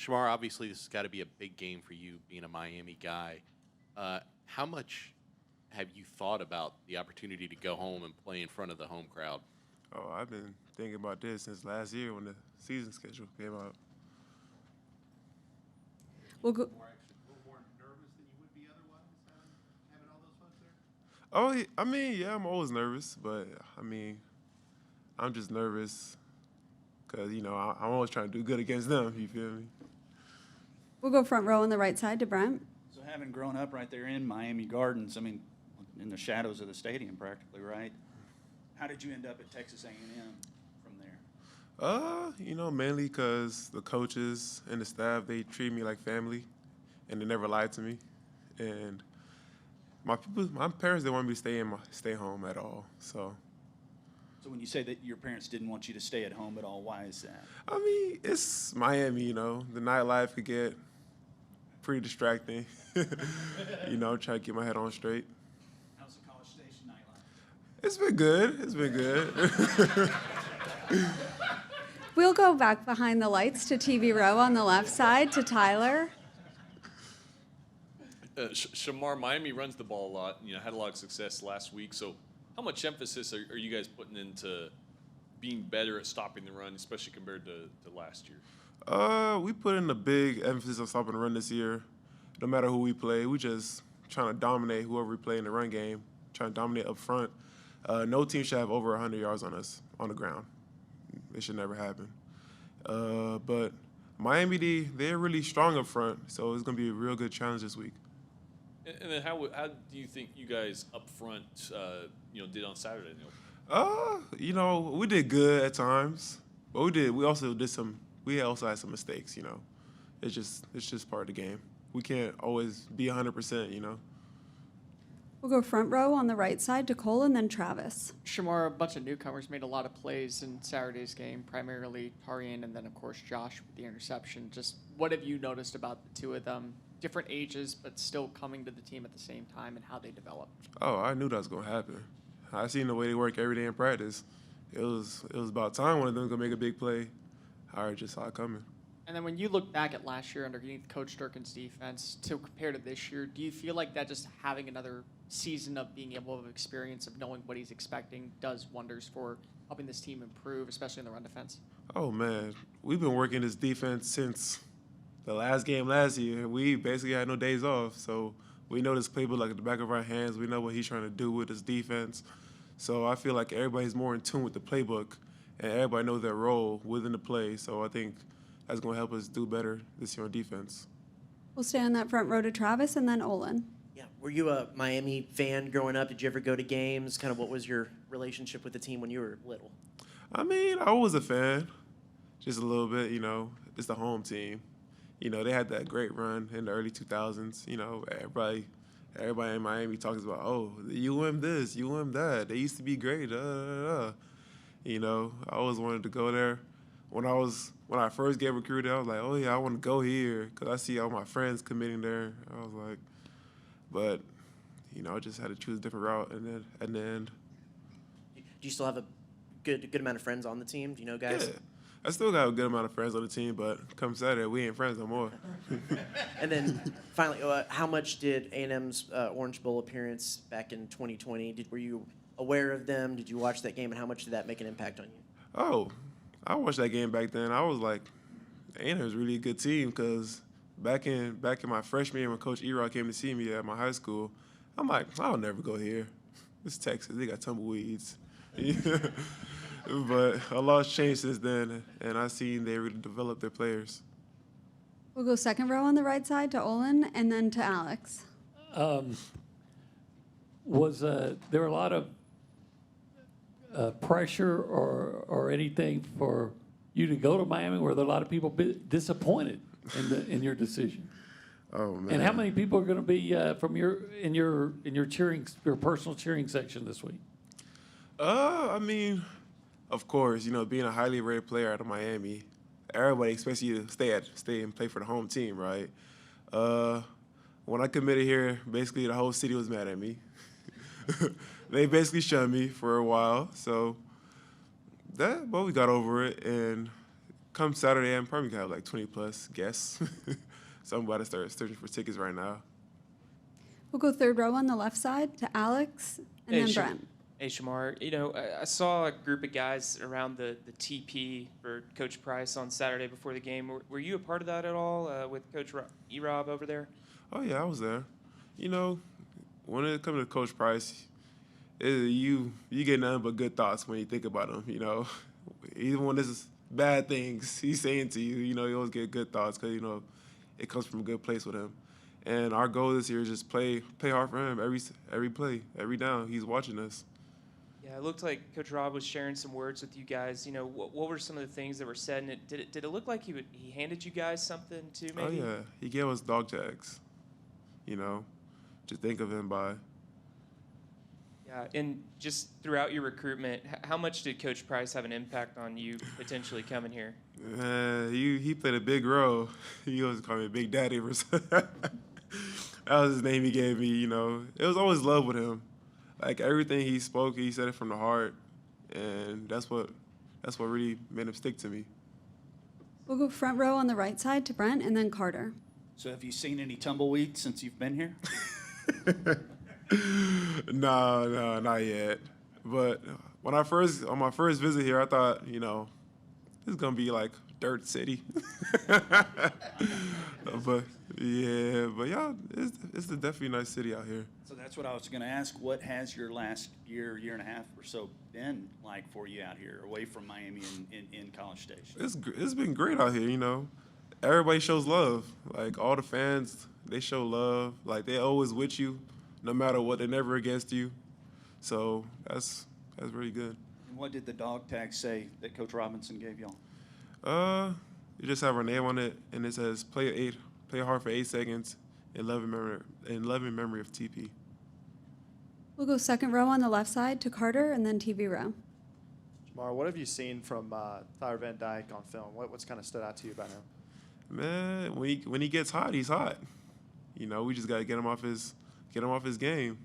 Shemar, obviously this has got to be a big game for you, being a Miami guy. How much have you thought about the opportunity to go home and play in front of the home crowd? Oh, I've been thinking about this since last year when the season schedule came out. We'll go. A little more nervous than you would be otherwise, having all those folks there? I mean, yeah, I'm always nervous, but I mean, I'm just nervous because, I'm always trying to do good against them, you feel me? We'll go front row on the right side to Brent. So having grown up right there in Miami Gardens, I mean, in the shadows of the stadium practically, right? How did you end up at Texas A&M from there? Mainly because the coaches and the staff, they treat me like family, and they never lied to me. And my parents didn't want me to stay home at all. So when you say that your parents didn't want you to stay at home at all, why is that? I mean, it's Miami. The nightlife could get pretty distracting. Trying to get my head on straight. How's the College Station nightlife? It's been good. It's been good. We'll go back behind the lights to TV row on the left side to Tyler. Shemar, Miami runs the ball a lot. Had a lot of success last week. So, how much emphasis are you guys putting into being better at stopping the run, especially compared to last year? We put in a big emphasis on stopping the run this year. No matter who we play, we just trying to dominate whoever we play in the run game. Trying to dominate up front. No team should have over 100 yards on us on the ground. It should never happen. But Miami, they're really strong up front, so it's going to be a real good challenge this week. And then how do you think you guys up front, did on Saturday? We did good at times, but we also had some mistakes. It's just part of the game. We can't always be 100%. We'll go front row on the right side to Cole and then Travis. Shemar, a bunch of newcomers made a lot of plays in Saturday's game, primarily Tarian and then, of course, Josh with the interception. Just what have you noticed about the two of them? Different ages, but still coming to the team at the same time and how they develop. Oh, I knew that was going to happen. I seen the way they work every day in practice. It was about time one of them was going to make a big play. I just saw it coming. And then when you look back at last year underneath Coach Durkin's defense to compare to this year, do you feel like that just having another season of being able to have experience of knowing what he's expecting does wonders for helping this team improve, especially in the run defense? Oh, man. We've been working this defense since the last game last year. We basically had no days off, so we know this playbook like at the back of our hands. We know what he's trying to do with his defense. So I feel like everybody's more in tune with the playbook, and everybody knows their role within the play. So I think that's going to help us do better this year on defense. We'll stay on that front row to Travis and then Olin. Yeah, were you a Miami fan growing up? Did you ever go to games? Kind of what was your relationship with the team when you were little? I mean, I was a fan, just a little bit, It's the home team. They had that great run in the early 2000s. Everybody in Miami talks about, oh, UM this, UM that. They used to be great. I always wanted to go there. When I first get recruited, I was like, oh, yeah, I want to go here because I see all my friends committing there. I was like, but, I just had to choose a different route. And then at the end. Do you still have a good amount of friends on the team? Do you know guys? Yeah. I still got a good amount of friends on the team, but come Saturday, we ain't friends no more. And then finally, how much did A&M's Orange Bowl appearance back in 2020? Were you aware of them? Did you watch that game, and how much did that make an impact on you? Oh, I watched that game back then. I was like, A&M was really a good team because back in my freshman year when Coach Erod came to see me at my high school, I'm like, I'll never go here. It's Texas. They got tumbleweeds. But a lot's changed since then, and I've seen they really develop their players. We'll go second row on the right side to Olin and then to Alex. Was there a lot of pressure or anything for you to go to Miami? Were there a lot of people disappointed in your decision? Oh man! And how many people are going to be from your personal cheering section this week? I mean, of course, being a highly rated player out of Miami, everybody expects you to stay and play for the home team, right? When I committed here, basically the whole city was mad at me. They basically shunned me for a while, but we got over it, and come Saturday, I'm probably gonna have like 20 plus guests. So I'm about to start searching for tickets right now. We'll go third row on the left side to Alex and then Brent. Hey, Shemar. You know, I saw a group of guys around the TP for Coach Price on Saturday before the game. Were you a part of that at all with Coach E-Rob over there? Oh, yeah, I was there. You know, when it comes to Coach Price, you get nothing but good thoughts when you think about him, you know. Even when there's bad things he's saying to you, you know, you always get good thoughts because, you know, it comes from a good place with him. And our goal this year is just play hard for him every play, every down. He's watching us. Yeah, it looked like Coach Rob was sharing some words with you guys. You know, what were some of the things that were said? And did it look like he handed you guys something too, maybe? Oh, yeah. He gave us dog tags, you know, to think of him by. Yeah, and just throughout your recruitment, how much did Coach Price have an impact on you potentially coming here? He played a big role. He always called me Big Daddy. That was his name he gave me, you know. It was always love with him. Like, everything he spoke, he said it from the heart. And that's what really made him stick to me. We'll go front row on the right side to Brent and then Carter. So have you seen any tumbleweeds since you've been here? No, not yet. But on my first visit here, I thought, you know, it's gonna be like Dirt City. but yeah, it's a definitely nice city out here. So that's what I was going to ask. What has your last year and a half or so been like for you out here, away from Miami and in College Station? It's been great out here. You know, everybody shows love. Like, all the fans, they show love. Like, they're always with you, no matter what. They're never against you. So that's really good. And what did the dog tag say that Coach Robinson gave y'all? You just have our name on it, and it says play hard for 8 seconds, in loving memory of TP. We'll go second row on the left side to Carter and then TV row. Shemar, what have you seen from Tyler Van Dyke on film? What's kind of stood out to you about him? Man, when he gets hot, he's hot. You know, we just got to get him off his game.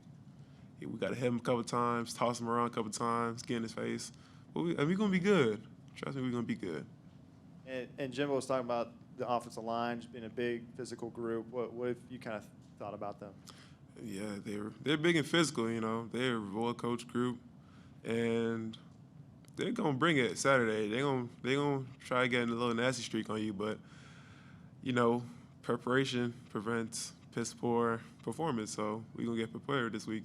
We got to hit him a couple times, toss him around a couple times, get in his face. But we're going to be good. Trust me, we're going to be good. And Jimbo was talking about the offensive line just being a big physical group. What have you kind of thought about them? Yeah, they're big and physical, you know. They're a well-coached group, and they're going to bring it Saturday. They're gonna try getting a little nasty streak on you, but, you know, preparation prevents piss-poor performance, so we're going to get prepared this week.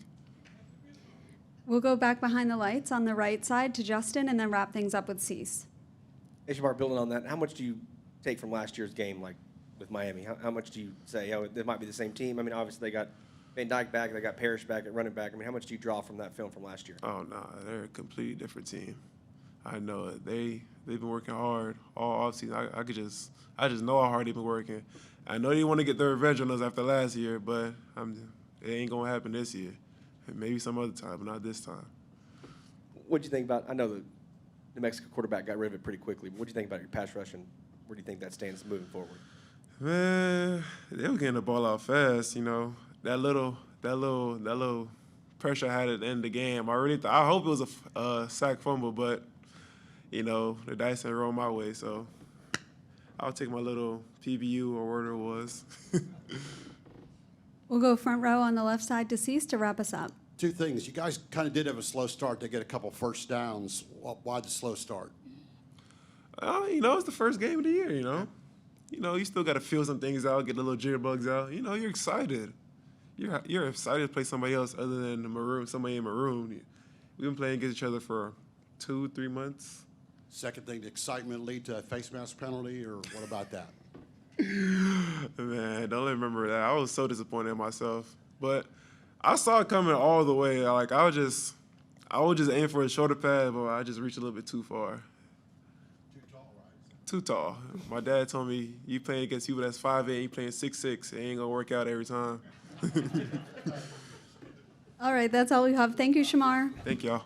We'll go back behind the lights on the right side to Justin and then wrap things up with Cease. Hey, Shemar, building on that, how much do you take from last year's game, like with Miami? How much do you say, it might be the same team? I mean, obviously they got Van Dyke back, they got Parrish back at running back. I mean, how much do you draw from that film from last year? Oh, no, they're a completely different team. I know it. They've been working hard all offseason. I just know how hard they've been working. I know they want to get their revenge on us after last year, but it ain't going to happen this year. Maybe some other time, but not this time. What'd you think about, I know the New Mexico quarterback got rid of it pretty quickly, but what do you think about your pass rush, and where do you think that stands moving forward? Man, they were getting the ball out fast, you know. That little pressure I had at the end of the game. I hope it was a sack fumble, but, you know, the dice didn't roll my way, so I'll take my little PBU or whatever it was. We'll go front row on the left side to Cease to wrap us up. Two things. You guys kind of did have a slow start to get a couple first downs. Why the slow start? You know, it's the first game of the year, you know. You know, you still got to feel some things out, get the little jitterbugs out. You know, you're excited. You're excited to play somebody else other than somebody in maroon. We've been playing against each other for 2-3 months. Second thing, the excitement lead to a face mask penalty, or what about that? Man, don't remember that. I was so disappointed in myself. But I saw it coming all the way. Like, I would just aim for a shorter pad, but I just reached a little bit too far. Too tall, right? Too tall. My dad told me, you playing against people that's 5'8", you playing 6'6", it ain't gonna work out every time. All right, that's all we have. Thank you, Shemar. Thank y'all.